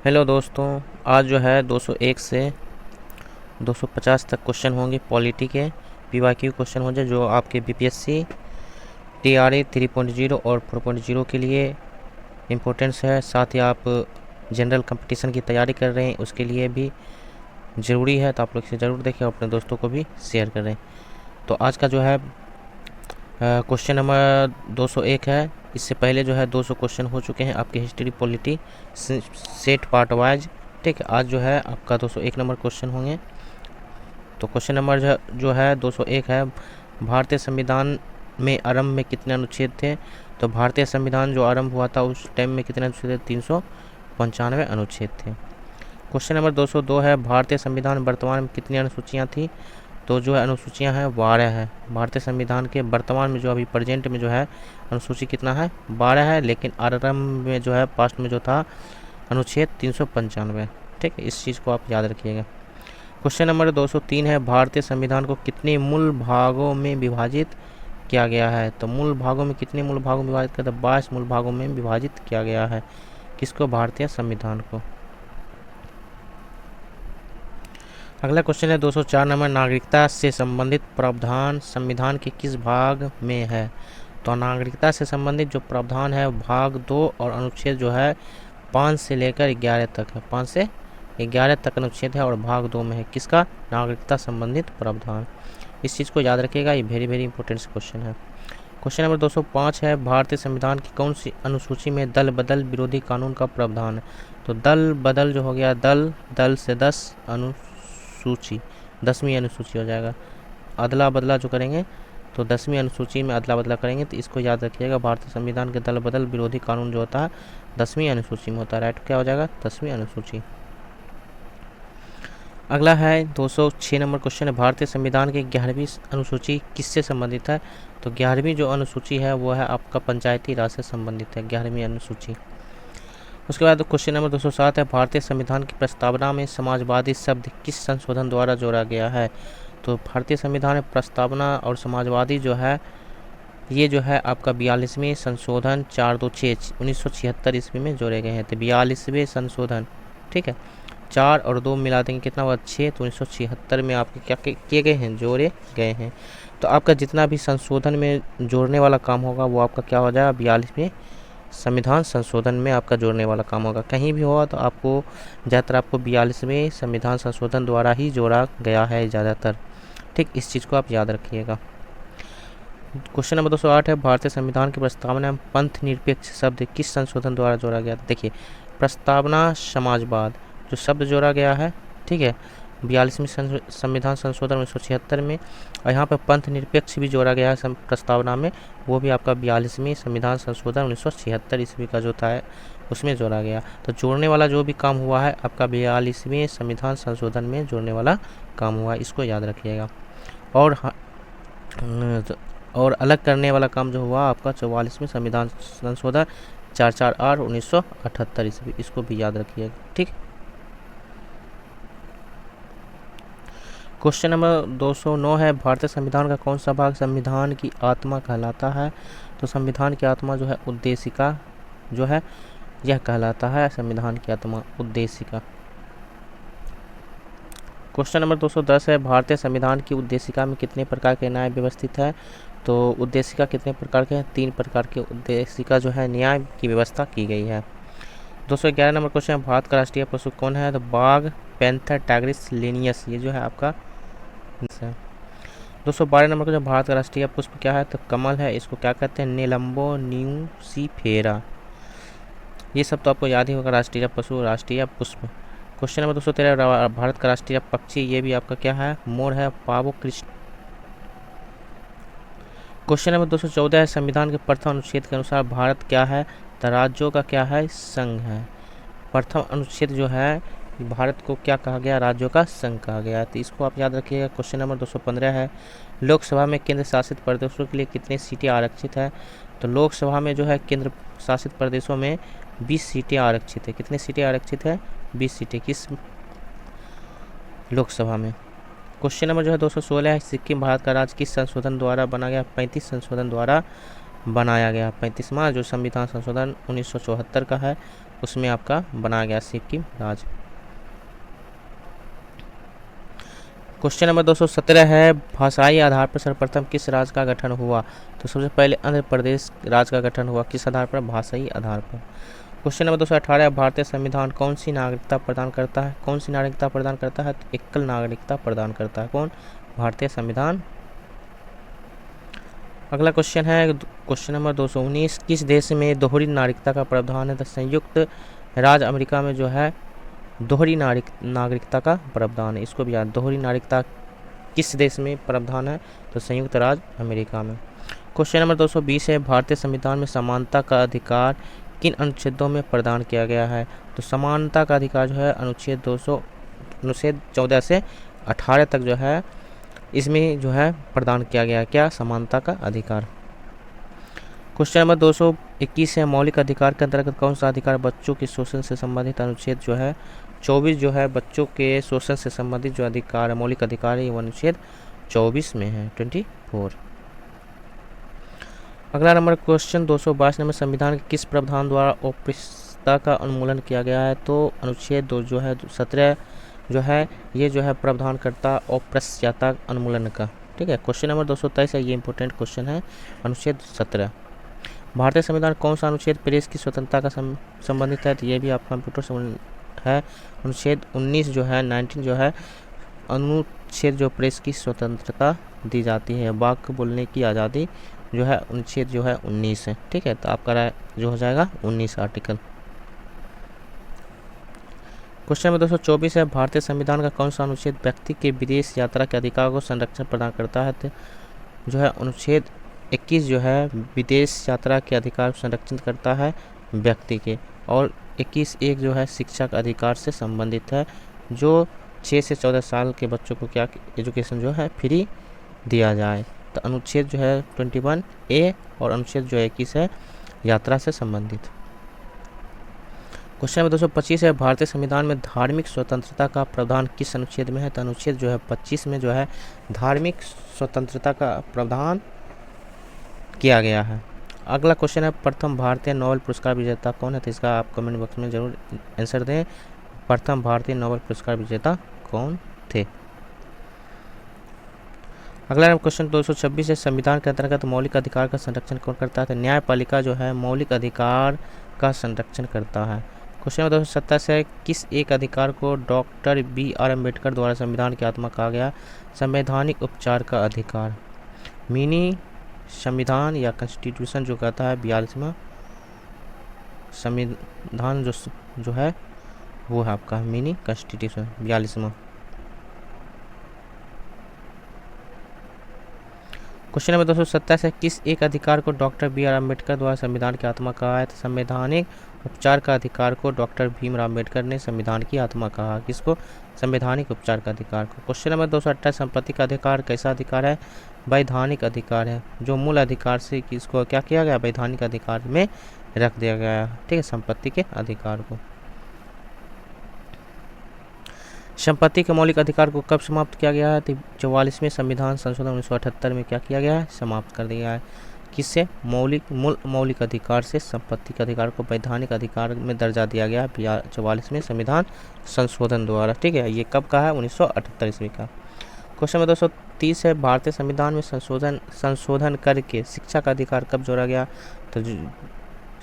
Hello दोस्तों, आज जो है 201 से 250 तक क्वेश्चन होंगे पॉलिटी के। पीवाईक्यू क्वेश्चन हो जाए जो आपके बीपीएससी टीआरए 3.0 और 4.0 के लिए इम्पोर्टेंस है। साथ ही आप जनरल कंपटीशन की तैयारी कर रहे हैं उसके लिए भी ज़रूरी है, तो आप लोग इसे ज़रूर देखें और अपने दोस्तों को भी शेयर करें। तो आज का जो है क्वेश्चन नंबर 201 है। इससे पहले जो है 200 क्वेश्चन हो चुके हैं आपके history polity set part wise. ठीक है, आज जो है आपका 201 नंबर क्वेश्चन होंगे। तो क्वेश्चन नंबर जो है 201 है, भारतीय संविधान में आरंभ में कितने अनुच्छेद थे। तो भारतीय संविधान जो आरंभ हुआ था उस टाइम में कितने अनुच्छेद थे, 395 अनुच्छेद थे। क्वेश्चन नंबर 202 है, भारतीय संविधान वर्तमान में कितनी अनुसूचियाँ थी। तो जो है अनुसूचियाँ हैं 12 है। भारतीय संविधान के वर्तमान में जो अभी प्रेजेंट में जो है अनुसूची कितना है, 12 है। लेकिन आरंभ में जो है पास्ट में जो था अनुच्छेद 395। ठीक है, इस चीज़ को आप याद रखिएगा। क्वेश्चन नंबर 203 है, भारतीय संविधान को कितने मूल भागों में विभाजित किया गया है। तो मूल भागों में कितने मूल भागों में विभाजित किया था, 22 मूल भागों में विभाजित किया गया है। किसको, भारतीय संविधान को। अगला क्वेश्चन है 204 नंबर, नागरिकता से संबंधित प्रावधान संविधान के किस भाग में है। तो नागरिकता से संबंधित जो प्रावधान है भाग 2 और अनुच्छेद जो है 5 से लेकर 11 तक है। 5 से 11 तक अनुच्छेद है और भाग 2 में है किसका, नागरिकता संबंधित प्रावधान। इस चीज़ को याद रखिएगा, ये वेरी वेरी इंपॉर्टेंट क्वेश्चन है। क्वेश्चन नंबर 205 है, भारतीय संविधान की कौन सी अनुसूची में दल बदल विरोधी कानून का प्रावधान है। तो दल बदल जो हो गया, दल से 10 अनुसूची, 10वीं अनुसूची हो जाएगा। अदला बदला जो करेंगे तो 10वीं अनुसूची में अदला बदला करेंगे, तो इसको याद रखिएगा। भारतीय संविधान के दल बदल विरोधी कानून जो होता है 10वीं अनुसूची में होता है। राइट, क्या हो जाएगा, 10वीं अनुसूची। अगला है 206 नंबर क्वेश्चन है, भारतीय संविधान की 11वीं अनुसूची किससे संबंधित है। तो 11वीं जो अनुसूची है वो है आपका पंचायती राज से संबंधित है, 11वीं अनुसूची। उसके बाद क्वेश्चन नंबर 207 है, भारतीय संविधान की प्रस्तावना में समाजवादी शब्द किस संशोधन द्वारा जोड़ा गया है। तो भारतीय संविधान में प्रस्तावना और समाजवादी जो है ये जो है आपका 42वें संशोधन 426 1976 ईस्वी में जोड़े गए हैं। तो 42वें संशोधन, ठीक है, 4 और 2 मिला देंगे कितना हुआ, 6। तो 1976 में आपके क्या किए गए हैं, जोड़े गए हैं। तो आपका जितना भी संशोधन में जोड़ने वाला काम होगा वो आपका क्या हो जाएगा, 42वें संविधान संशोधन में आपका जोड़ने वाला काम होगा। कहीं भी होगा तो आपको ज़्यादातर आपको 42वें संविधान संशोधन द्वारा ही जोड़ा गया है ज़्यादातर। ठीक, इस चीज़ को आप याद रखिएगा। क्वेश्चन नंबर 208 है, भारतीय संविधान की प्रस्तावना में पंथ निरपेक्ष शब्द किस संशोधन द्वारा जोड़ा गया। देखिए, प्रस्तावना समाजवाद जो शब्द जोड़ा गया है, ठीक है, 42वें संविधान संशोधन 1976 में। और यहाँ पर पंथ निरपेक्ष भी जोड़ा गया है प्रस्तावना में, वो भी आपका 42वें संविधान संशोधन 1976 ईस्वी का जो था उसमें जोड़ा गया। तो जोड़ने वाला जो भी काम हुआ है आपका 42वें संविधान संशोधन में जोड़ने वाला काम हुआ है, इसको याद रखिएगा। और अलग करने वाला काम जो हुआ आपका 44वें संविधान संशोधन 448 1978 ईस्वी, इसको भी याद रखिएगा। ठीक, क्वेश्चन नंबर 209 है, भारतीय संविधान का कौन सा भाग संविधान की आत्मा कहलाता है। तो संविधान की आत्मा जो है उद्देशिका जो है यह कहलाता है, संविधान की आत्मा उद्देशिका। क्वेश्चन नंबर 210 है, भारतीय संविधान की उद्देशिका में कितने प्रकार के न्याय व्यवस्थित है। तो उद्देशिका कितने प्रकार के हैं, 3 प्रकार के उद्देशिका जो है न्याय की व्यवस्था की गई है। 211 नंबर क्वेश्चन, भारत का राष्ट्रीय पशु कौन है। तो बाघ, पैंथर, टाइग्रिस, लिनियस, ये जो है आपका 212 नंबर क्वेश्चन, भारत का राष्ट्रीय पुष्प क्या है। तो कमल है, इसको क्या कहते हैं, नेलम्बो न्यूसीफेरा। ये सब तो आपको याद ही होगा, राष्ट्रीय पशु, राष्ट्रीय पुष्प। क्वेश्चन नंबर 213, भारत का राष्ट्रीय पक्षी ये भी आपका क्या है, मोर है, पावो कृष्ण। क्वेश्चन नंबर 214 है, संविधान के प्रथम अनुच्छेद के अनुसार भारत क्या है। तो राज्यों का क्या है, संघ है। प्रथम अनुच्छेद जो है भारत को क्या कहा गया, राज्यों का संघ कहा गया है, तो इसको आप याद रखिएगा। क्वेश्चन नंबर 215 है, लोकसभा में केंद्र शासित प्रदेशों के लिए कितनी सीटें आरक्षित है। तो लोकसभा में जो है केंद्र शासित प्रदेशों में 20 सीटें आरक्षित है। कितनी सीटें आरक्षित है, 20 सीटें किस लोकसभा में। क्वेश्चन नंबर जो है 216 है, सिक्किम भारत का राज्य किस संशोधन द्वारा बना गया। 35 संशोधन द्वारा बनाया गया। 35वां जो संविधान संशोधन 1974 का है उसमें आपका बनाया गया सिक्किम राज्य। क्वेश्चन नंबर 217 है भाषाई आधार पर सर्वप्रथम किस राज्य का गठन हुआ? तो सबसे पहले आंध्र प्रदेश राज्य का गठन हुआ। किस आधार पर? भाषाई आधार पर। क्वेश्चन नंबर 218 भारतीय संविधान कौन सी नागरिकता प्रदान करता है? कौन सी नागरिकता प्रदान करता है? तो एकल नागरिकता प्रदान करता है। कौन? भारतीय संविधान। अगला क्वेश्चन है क्वेश्चन नंबर 219 किस देश में दोहरी नागरिकता का प्रावधान है? तो संयुक्त राज्य अमेरिका में जो है दोहरी नागरिकता का प्रावधान है। इसको भी याद, दोहरी नागरिकता किस देश में प्रावधान है? तो संयुक्त राज्य अमेरिका में। क्वेश्चन नंबर 220 है भारतीय संविधान में समानता का अधिकार किन अनुच्छेदों में प्रदान किया गया है? तो समानता का अधिकार जो है अनुच्छेद 14 से 18 तक जो है इसमें जो है प्रदान किया गया है। क्या? समानता का अधिकार। क्वेश्चन नंबर 221 है मौलिक अधिकार के अंतर्गत कौन सा अधिकार बच्चों के शोषण से संबंधित? अनुच्छेद जो है 24 जो है बच्चों के शोषण से संबंधित जो अधिकार है मौलिक अधिकार है वो अनुच्छेद 24 में है 24। अगला नंबर क्वेश्चन 222 नंबर संविधान के किस प्रावधान द्वारा औपचारिकता का उन्मूलन किया गया है? तो अनुच्छेद 2 जो है 17 जो है ये जो है प्रावधान करता औपचारिकता उन्मूलन का। ठीक है। क्वेश्चन नंबर 223 है, ये इंपॉर्टेंट क्वेश्चन है, अनुच्छेद 17। भारतीय संविधान कौन सा अनुच्छेद प्रेस की स्वतंत्रता का संबंधित है? तो ये भी आप कंप्यूटर है। अनुच्छेद 19 जो है 19 जो है अनुच्छेद जो प्रेस की स्वतंत्रता दी जाती है, वाक्य बोलने की आज़ादी जो है अनुच्छेद जो है 19 है। ठीक है, तो आपका जो हो जाएगा 19 आर्टिकल। क्वेश्चन नंबर 224 है भारतीय संविधान का कौन सा अनुच्छेद व्यक्ति के विदेश यात्रा के अधिकार को संरक्षण प्रदान करता है? तो जो है अनुच्छेद 21 जो है विदेश यात्रा के अधिकार को संरक्षित करता है व्यक्ति के, और 21(1) जो है शिक्षा का अधिकार से संबंधित है, जो 6 से 14 साल के बच्चों को क्या एजुकेशन जो है फ्री दिया जाए। तो अनुच्छेद जो है 21(a) और अनुच्छेद जो है 21 है यात्रा से संबंधित। क्वेश्चन नंबर 225 है भारतीय संविधान में धार्मिक स्वतंत्रता का प्रावधान किस अनुच्छेद में है? तो अनुच्छेद जो है 25 में जो है धार्मिक स्वतंत्रता का प्रावधान किया गया है। अगला क्वेश्चन है प्रथम भारतीय नोबेल पुरस्कार विजेता कौन है? तो इसका आप कमेंट बॉक्स में जरूर आंसर दें। प्रथम भारतीय नोबेल पुरस्कार विजेता कौन थे? अगला क्वेश्चन 226 है संविधान के अंतर्गत मौलिक अधिकार का संरक्षण कौन करता है? तो न्यायपालिका जो है मौलिक अधिकार का संरक्षण करता है। क्वेश्चन नंबर 227 है किस एक अधिकार को डॉक्टर B.R. अम्बेडकर द्वारा संविधान की आत्मा कहा गया? संवैधानिक उपचार का अधिकार। मिनी संविधान या कॉन्स्टिट्यूशन जो कहता है 42वां संविधान जो है वो है आपका मिनी कॉन्स्टिट्यूशन 42वां। क्वेश्चन नंबर 227 है किस एक अधिकार को डॉक्टर B.R. अम्बेडकर द्वारा संविधान की आत्मा कहा है? तो संवैधानिक उपचार का अधिकार को डॉक्टर भीमराव अम्बेडकर ने संविधान की आत्मा कहा। किसको? संवैधानिक उपचार का अधिकार को। क्वेश्चन नंबर 228 संपत्ति का अधिकार कैसा अधिकार है? वैधानिक अधिकार है, जो मूल अधिकार से किसको क्या किया गया? वैधानिक अधिकार में रख दिया गया है। ठीक है, संपत्ति के अधिकार को। संपत्ति के मौलिक अधिकार को कब समाप्त किया गया है? तो 44वें संविधान संशोधन 1978 में क्या किया गया है? समाप्त कर दिया है। किससे? मौलिक अधिकार से संपत्ति के अधिकार को वैधानिक अधिकार में दर्जा दिया गया 44वें संविधान संशोधन द्वारा। ठीक है, ये कब का है? 1978 ईस्वी का। क्वेश्चन नंबर 230 है भारतीय संविधान में संशोधन करके शिक्षा का अधिकार कब जोड़ा गया? तो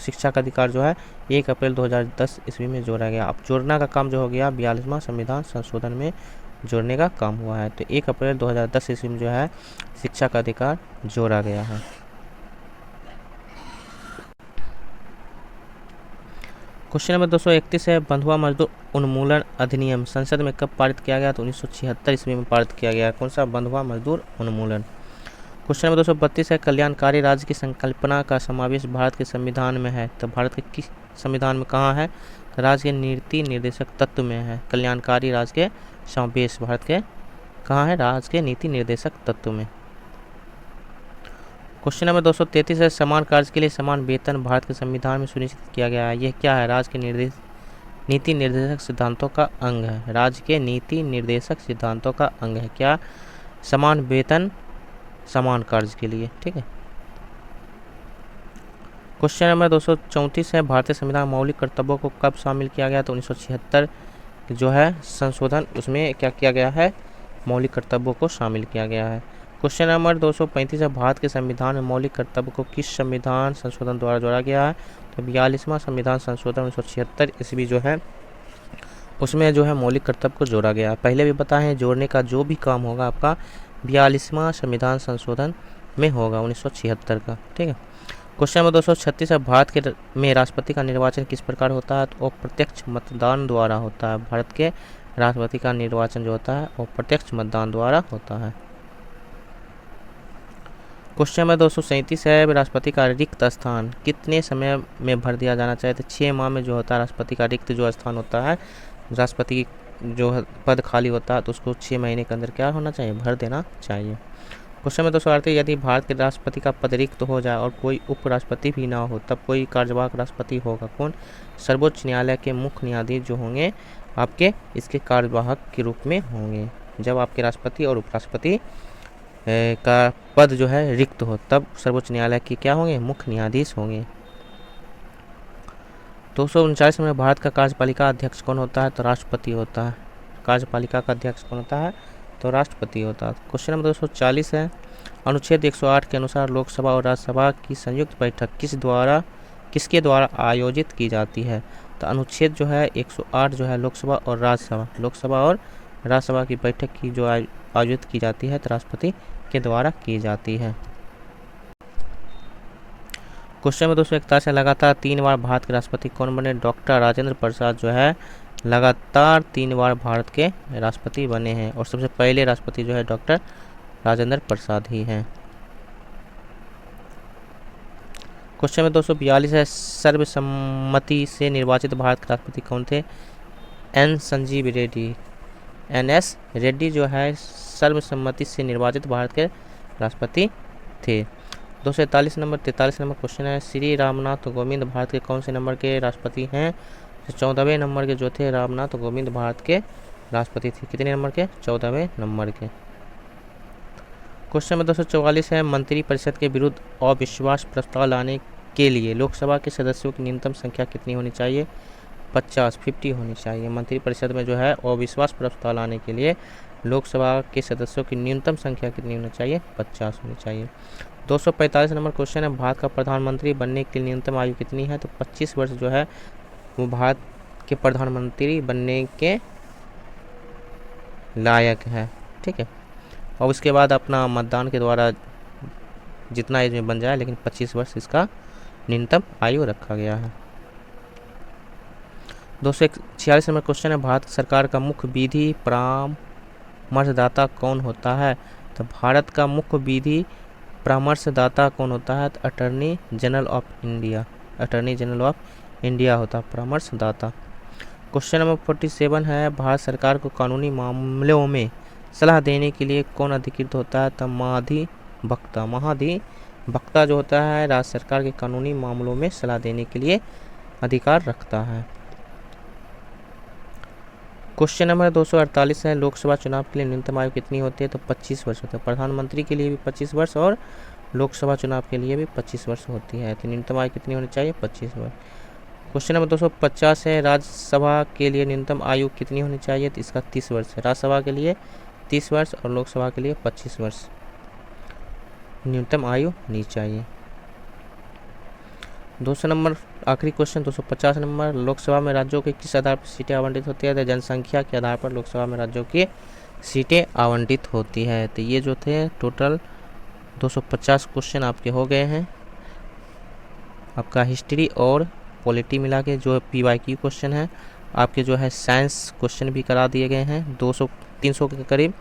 शिक्षा का अधिकार जो है 1 अप्रैल 2010 ईस्वी में जोड़ा गया। अब जोड़ने का काम जो हो गया 42वां संविधान संशोधन में जोड़ने का काम हुआ है। तो 1 अप्रैल 2010 ईस्वी में जो है शिक्षा का अधिकार जोड़ा गया है। क्वेश्चन नंबर 231 है बंधुआ मजदूर उन्मूलन अधिनियम संसद में कब पारित किया गया? तो 1976 ईस्वी में पारित किया गया। कौन सा? बंधुआ मजदूर उन्मूलन। क्वेश्चन नंबर 232 है कल्याणकारी राज्य की संकल्पना का समावेश भारत के संविधान में है। तो भारत के किस संविधान में कहाँ है? तो राज्य के नीति निर्देशक तत्व में है। कल्याणकारी राज्य के समावेश भारत के कहाँ है? राज्य के नीति निर्देशक तत्व में। क्वेश्चन नंबर 233 है समान कार्य के लिए समान वेतन भारत के संविधान में सुनिश्चित किया गया है। यह क्या है? राज्य के नीति निर्देशक सिद्धांतों का अंग है। राज्य के नीति निर्देशक सिद्धांतों का अंग है क्या? समान वेतन समान कार्य के लिए। ठीक है। क्वेश्चन नंबर 234 है, भारतीय संविधान मौलिक कर्तव्यों को कब शामिल किया गया? तो 1976 जो है संशोधन, उसमें क्या किया गया है? मौलिक कर्तव्यों को शामिल किया गया है। क्वेश्चन नंबर 235 है, भारत के संविधान में मौलिक कर्तव्य को किस संविधान संशोधन द्वारा जोड़ा गया है? तो 42वां संविधान संशोधन 1976 ईस्वी जो है उसमें जो है मौलिक कर्तव्य को जोड़ा गया है। पहले भी बताए हैं, जोड़ने का जो भी काम होगा आपका 42वां संविधान संशोधन में होगा 1976 का। ठीक है। क्वेश्चन नंबर 236 है, भारत में राष्ट्रपति का निर्वाचन किस प्रकार होता है? तो अप्रत्यक्ष मतदान द्वारा होता है। भारत के राष्ट्रपति का निर्वाचन जो होता है वो प्रत्यक्ष मतदान द्वारा होता है। क्वेश्चन नंबर 237 है, राष्ट्रपति का रिक्त स्थान कितने समय में भर दिया जाना चाहिए? तो 6 माह में जो होता है राष्ट्रपति का रिक्त जो स्थान होता है, राष्ट्रपति जो पद खाली होता है तो उसको 6 महीने के अंदर क्या होना चाहिए? भर देना चाहिए। क्वेश्चन नंबर 238, यदि भारत के राष्ट्रपति का पद रिक्त हो जाए और कोई उपराष्ट्रपति भी ना हो तब कोई कार्यवाहक राष्ट्रपति होगा कौन? सर्वोच्च न्यायालय के मुख्य न्यायाधीश जो होंगे आपके इसके कार्यवाहक के रूप में होंगे। जब आपके राष्ट्रपति और उपराष्ट्रपति का पद जो है रिक्त हो तब सर्वोच्च न्यायालय के क्या होंगे? मुख्य न्यायाधीश होंगे। 239 में भारत का कार्यपालिका अध्यक्ष कौन होता है? तो राष्ट्रपति होता है। कार्यपालिका का अध्यक्ष कौन होता है? तो राष्ट्रपति होता है। क्वेश्चन नंबर 240 है, अनुच्छेद 108 के अनुसार लोकसभा और राज्यसभा की संयुक्त बैठक किसके द्वारा आयोजित की जाती है? तो अनुच्छेद जो है 108 जो है लोकसभा और राज्यसभा की बैठक की जो आयोजित की जाती है तो राष्ट्रपति के द्वारा की जाती है। क्वेश्चन में 241 है, लगातार 3 बार भारत के राष्ट्रपति कौन बने? डॉक्टर राजेंद्र प्रसाद जो है लगातार 3 बार भारत के राष्ट्रपति बने हैं और सबसे पहले राष्ट्रपति जो है डॉक्टर राजेंद्र प्रसाद ही हैं। क्वेश्चन में 242 है, सर्वसम्मति से निर्वाचित भारत के राष्ट्रपति कौन थे? NS रेड्डी जो है सर्वसम्मति से निर्वाचित भारत के राष्ट्रपति थे। 243 नंबर 43 नंबर क्वेश्चन है, श्री रामनाथ कोविंद भारत के कौन से नंबर के राष्ट्रपति हैं? 14वें नंबर के जो थे रामनाथ कोविंद भारत के राष्ट्रपति थे। कितने नंबर के? 14वें नंबर के। क्वेश्चन में 244 है, मंत्रिपरिषद के विरुद्ध अविश्वास प्रस्ताव लाने के लिए लोकसभा के सदस्यों की न्यूनतम संख्या कितनी होनी चाहिए? 50 होनी चाहिए। मंत्रिपरिषद में जो है अविश्वास प्रस्ताव लाने के लिए लोकसभा के सदस्यों की न्यूनतम संख्या कितनी होनी चाहिए? 50 होनी चाहिए। 245 नंबर क्वेश्चन है, भारत का प्रधानमंत्री बनने के लिए न्यूनतम आयु कितनी है? तो 25 वर्ष जो है वो भारत के प्रधानमंत्री बनने के लायक है। ठीक है। और उसके बाद अपना मतदान के द्वारा जितना एज में बन जाए, लेकिन 25 वर्ष इसका न्यूनतम आयु रखा गया है। 246 नंबर क्वेश्चन है, भारत सरकार का मुख्य विधि परामर्शदाता कौन होता है? तो भारत का मुख्य विधि परामर्शदाता कौन होता है? तो अटॉर्नी जनरल ऑफ इंडिया होता है परामर्शदाता। क्वेश्चन नंबर 47 है, भारत सरकार को कानूनी मामलों में सलाह देने के लिए कौन अधिकृत होता है? तो महाधिवक्ता जो होता है राज्य सरकार के कानूनी मामलों में सलाह देने के लिए अधिकार रखता है। क्वेश्चन नंबर 248 है, लोकसभा चुनाव के लिए न्यूनतम आयु कितनी होती है? तो 25 वर्ष होती है। प्रधानमंत्री के लिए भी 25 वर्ष और लोकसभा चुनाव के लिए भी 25 वर्ष होती है। तो न्यूनतम आयु कितनी होनी चाहिए? 25 वर्ष। क्वेश्चन नंबर 250 है, राज्यसभा के लिए न्यूनतम आयु कितनी होनी चाहिए? तो इसका 30 वर्ष है। राज्यसभा के लिए 30 वर्ष और लोकसभा के लिए 25 वर्ष न्यूनतम आयु होनी चाहिए। 200 नंबर आखिरी क्वेश्चन 250 नंबर, लोकसभा में राज्यों के किस आधार पर सीटें आवंटित होती है? तो जनसंख्या के आधार पर लोकसभा में राज्यों की सीटें आवंटित होती है। तो ये जो थे टोटल 250 क्वेश्चन आपके हो गए हैं। आपका हिस्ट्री और पॉलिटी मिला के जो PYQ क्वेश्चन है, आपके जो है साइंस क्वेश्चन भी करा दिए गए हैं 200-300 के करीब।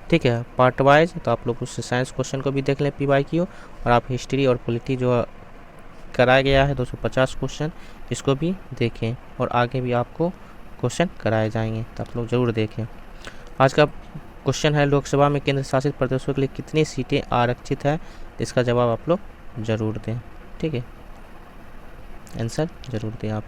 ठीक है, पार्ट वाइज। तो आप लोग उस साइंस क्वेश्चन को भी देख लें PYQ, और आप हिस्ट्री और पॉलिटी जो कराया गया है 250 क्वेश्चन, इसको भी देखें और आगे भी आपको क्वेश्चन कराए जाएंगे, तो आप लोग ज़रूर देखें। आज का क्वेश्चन है, लोकसभा में केंद्र शासित प्रदेशों के लिए कितनी सीटें आरक्षित है? इसका जवाब आप लोग ज़रूर दें। ठीक है, आंसर ज़रूर दें आप।